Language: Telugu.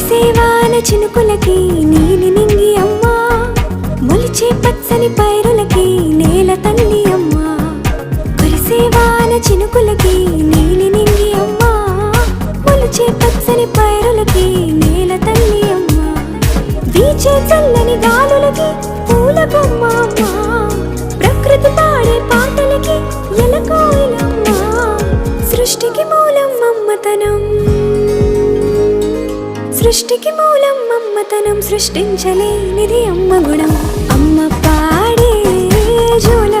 కురిసేవాన చినుకులకి నీలి నింగి అమ్మా, మొలిచే పచ్చని పైరులకి నేల తల్లి అమ్మా. కురిసేవాన చినుకులకి నీలి నింగి అమ్మా, మొలిచే పచ్చని పైరులకి నేల తల్లి అమ్మా. వీచే చల్లని గాలులకి పూల బొమ్మ అమ్మా, ప్రకృతి పాడే పాటలకి ఎలకోయిలమ్మా. సృష్టికి మూలం మమ్మతనం, సృష్టికి మూలం మమ్మతనం, సృష్టించలేనిది అమ్మ గుణం. అమ్మ పాడే జోల